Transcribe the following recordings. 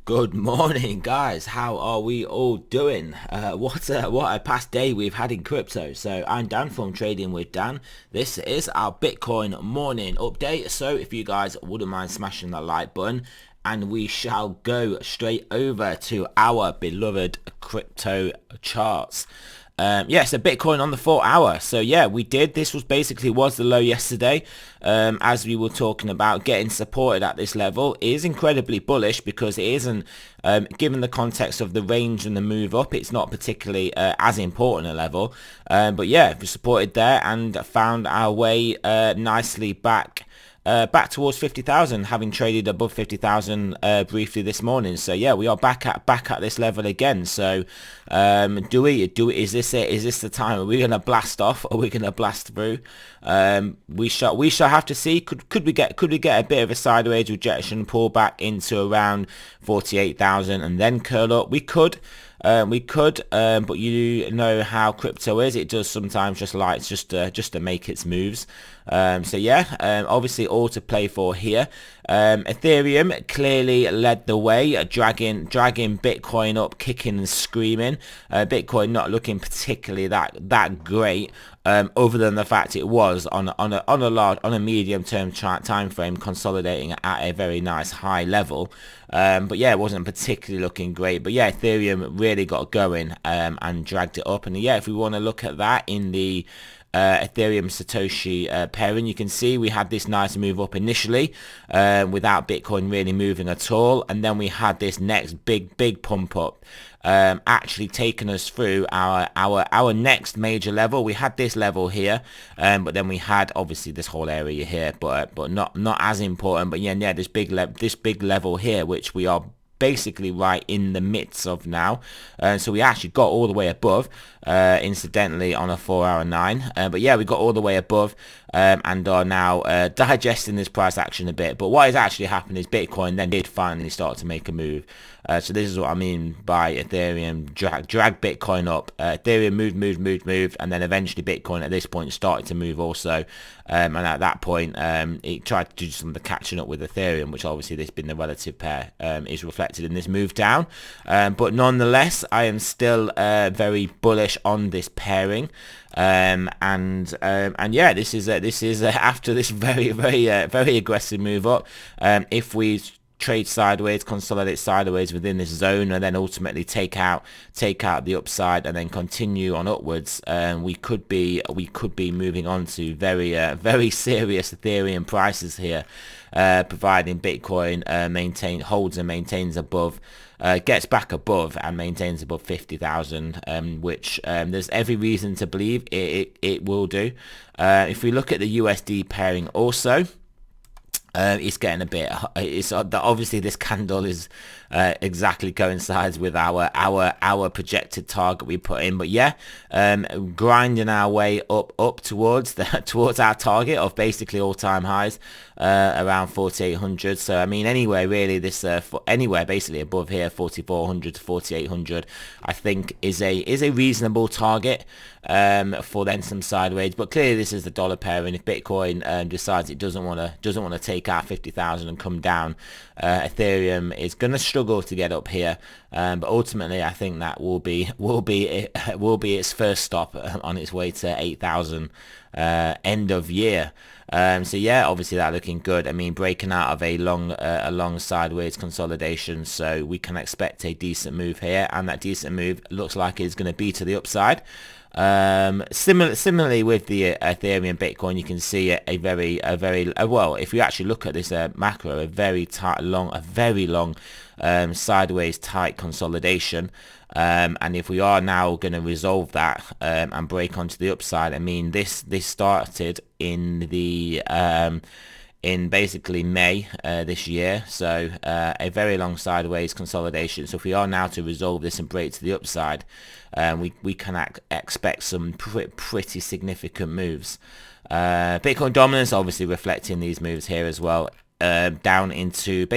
Good morning, guys. How are we all doing? What a past day we've had in crypto. So I'm Dan from Trading with Dan. This is our Bitcoin morning update. So if you guys wouldn't mind smashing that like button, and we shall go straight over to our beloved crypto charts. Yeah, so Bitcoin on the 4 hour. So yeah, we did. This was the low yesterday. As we were talking about, getting supported at this level is incredibly bullish because it isn't, given the context of the range and the move up, it's not particularly as important a level. But yeah, we supported there and found our way nicely back towards 50,000, having traded above 50,000 briefly this morning. So yeah, we are back at this level again. So is this it? Is this the time? Are we gonna blast off? Are we gonna blast through? We shall have to see. Could we get a bit of a sideways rejection, pull back into around 48,000 and then curl up? But you know how crypto is. It does sometimes just to make its moves. So yeah, obviously all to play for here. Ethereum clearly led the way, dragging Bitcoin up, kicking and screaming. Bitcoin not looking particularly that great. Other than the fact it was on a medium term time frame consolidating at a very nice high level. But yeah, it wasn't particularly looking great. But yeah, Ethereum really got going and dragged it up. And yeah, if we want to look at that in the Ethereum Satoshi pairing, you can see we had this nice move up initially without Bitcoin really moving at all, and then we had this next big pump up, actually taking us through our next major level. We had this level here, but then we had obviously this whole area here, but not as important. But yeah, this big level here, which we are basically right in the midst of now. So we actually got all the way above, incidentally, on a 4 hour 9. But yeah, we got all the way above and are now digesting this price action a bit. But what is actually happening is Bitcoin then did finally start to make a move. So this is what I mean by Ethereum drag Bitcoin up. Ethereum moved, and then eventually Bitcoin at this point started to move also. And at that point, it tried to do some of the catching up with Ethereum, which obviously this being the relative pair is reflected in this move down. But nonetheless, I am still very bullish on this pairing. And yeah, this is after this very aggressive move up. If we trade sideways, consolidate sideways within this zone, and then ultimately take out the upside and then continue on upwards, we could be moving on to very serious Ethereum prices here, providing Bitcoin holds and maintains above, gets back above and maintains above 50,000, which there's every reason to believe it will do. If we look at the USD pairing also, it's getting a bit. It's obviously this candle is exactly coincides with our projected target we put in. But yeah, grinding our way up towards our target of basically all-time highs, around 4,800. So I mean, anywhere really, anywhere basically above here, 4,400 to 4,800, I think is a reasonable target for then some sideways. But clearly this is the dollar pair, and if Bitcoin decides it doesn't want to take out 50,000 and come down, Ethereum is going to struggle to get up here. But ultimately, I think that will be its first stop on its way to 8,000 end of year. So yeah, obviously that looking good. I mean, breaking out of a long sideways consolidation, so we can expect a decent move here, and that decent move looks like it's going to be to the upside. Similarly with the Ethereum Bitcoin, you can see a very well, if you actually look at this macro, a very long sideways tight consolidation. And if we are now going to resolve that and break onto the upside, I mean, this started in the in basically May this year, so a very long sideways consolidation. So if we are now to resolve this and break to the upside, we can expect some pretty significant moves. Bitcoin dominance obviously reflecting these moves here as well. Down into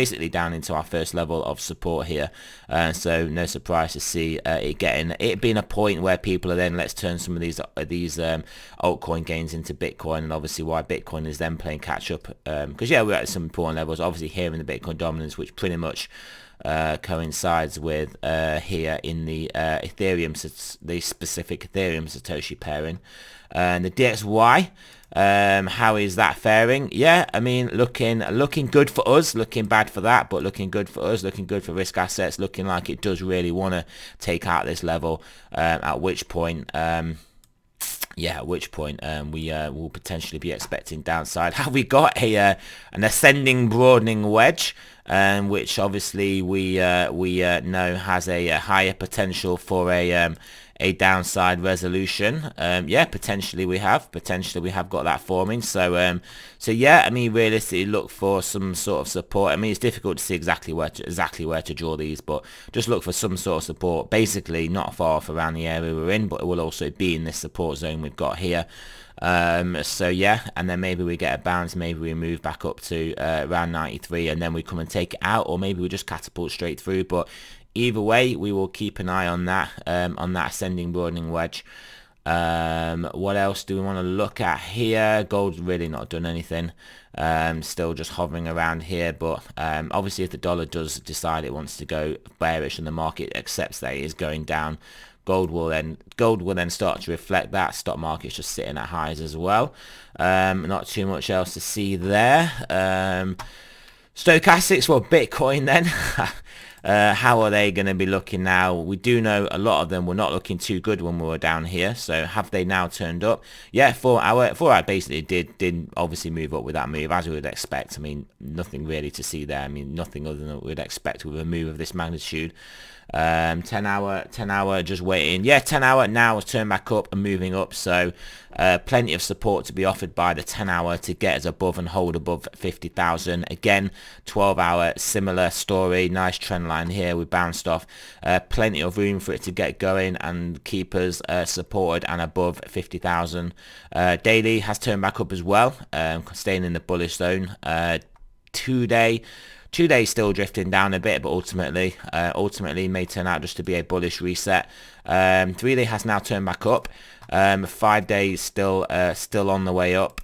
our first level of support here, so no surprise to see it being a point where people are then, let's turn some of these altcoin gains into Bitcoin, and obviously why Bitcoin is then playing catch up, because yeah, we're at some important levels obviously here in the Bitcoin dominance, which pretty much coincides with here in the Ethereum, the specific Ethereum Satoshi pairing. And the DXY, how is that faring? Yeah, I mean, looking good for us, looking bad for that, but looking good for us, looking good for risk assets, looking like it does really want to take out this level, at which point we will potentially be expecting downside. Have we got an ascending broadening wedge, which obviously we know has a higher potential for a downside resolution. Yeah, potentially we have got that forming. So yeah, I mean, realistically look for some sort of support. I mean, it's difficult to see exactly where to draw these, but just look for some sort of support, basically not far off around the area we're in, but it will also be in this support zone we've got here. So yeah, and then maybe we get a bounce, maybe we move back up to around 93, and then we come and take it out, or maybe we just catapult straight through. But either way, we will keep an eye on that ascending broadening wedge. What else do we want to look at here? Gold's really not done anything. Still just hovering around here, but obviously if the dollar does decide it wants to go bearish and the market accepts that it is going down, gold will then start to reflect that. Stock market's just sitting at highs as well. Not too much else to see there. Stochastics, well, Bitcoin then. How are they going to be looking now? We do know a lot of them were not looking too good when we were down here. So have they now turned up? Yeah, 4 hour basically did obviously move up with that move, as we would expect. I mean, nothing really to see there. I mean, nothing other than what we'd expect with a move of this magnitude. 10 hour just waiting. Yeah, 10 hour now has turned back up and moving up, so plenty of support to be offered by the 10 hour to get us above and hold above 50,000. Again, 12 hour similar story, nice trend line here. We bounced off, plenty of room for it to get going and keep us supported and above 50,000. Daily has turned back up as well, staying in the bullish zone. 2 day still drifting down a bit, but ultimately may turn out just to be a bullish reset. 3 day has now turned back up. 5 days still on the way up.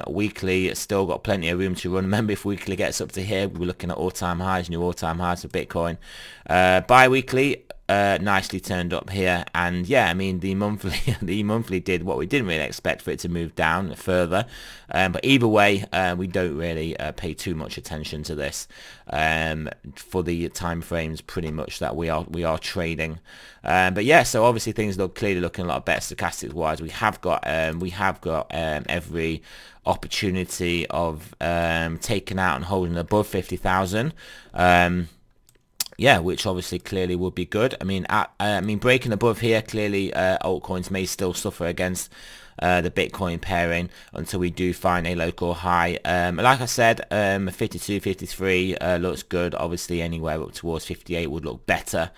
Weekly still got plenty of room to run. Remember, if weekly gets up to here, we're looking at all-time highs, new all-time highs for Bitcoin. Bi-weekly nicely turned up here, and yeah, I mean the monthly did what we didn't really expect for it to move down further, but either way, we don't really pay too much attention to this for the time frames pretty much that we are trading. But yeah, so obviously things clearly looking a lot better stochastics wise. We have got every opportunity of taking out and holding above 50,000. Yeah, which obviously clearly would be good. I mean, breaking above here, clearly altcoins may still suffer against the Bitcoin pairing until we do find a local high. Like I said, 52, 53 looks good. Obviously, anywhere up towards 58 would look better.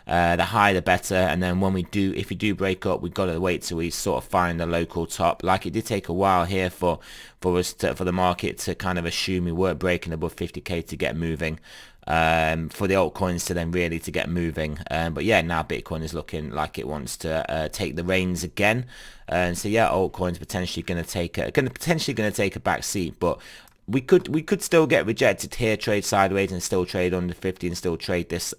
The higher the better, and then if we do break up, we've got to wait till we sort of find the local top. Like it did take a while here for the market to kind of assume we weren't breaking above 50k to get moving. For the altcoins to then really to get moving, but yeah, now Bitcoin is looking like it wants to take the reins again, and so yeah, altcoins potentially going to take a back seat, but we could still get rejected here, trade sideways and still trade under 50 and still trade this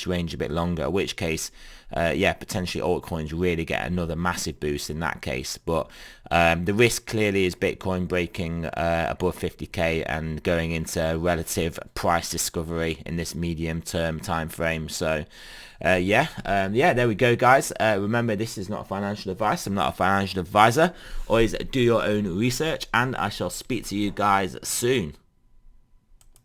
range a bit longer, in which case yeah, potentially altcoins really get another massive boost in that case. But the risk clearly is Bitcoin breaking above 50k and going into relative price discovery in this medium term time frame. So yeah, there we go, guys. Remember, this is not financial advice. I'm not a financial advisor. Always do your own research, and I shall speak to you guys soon.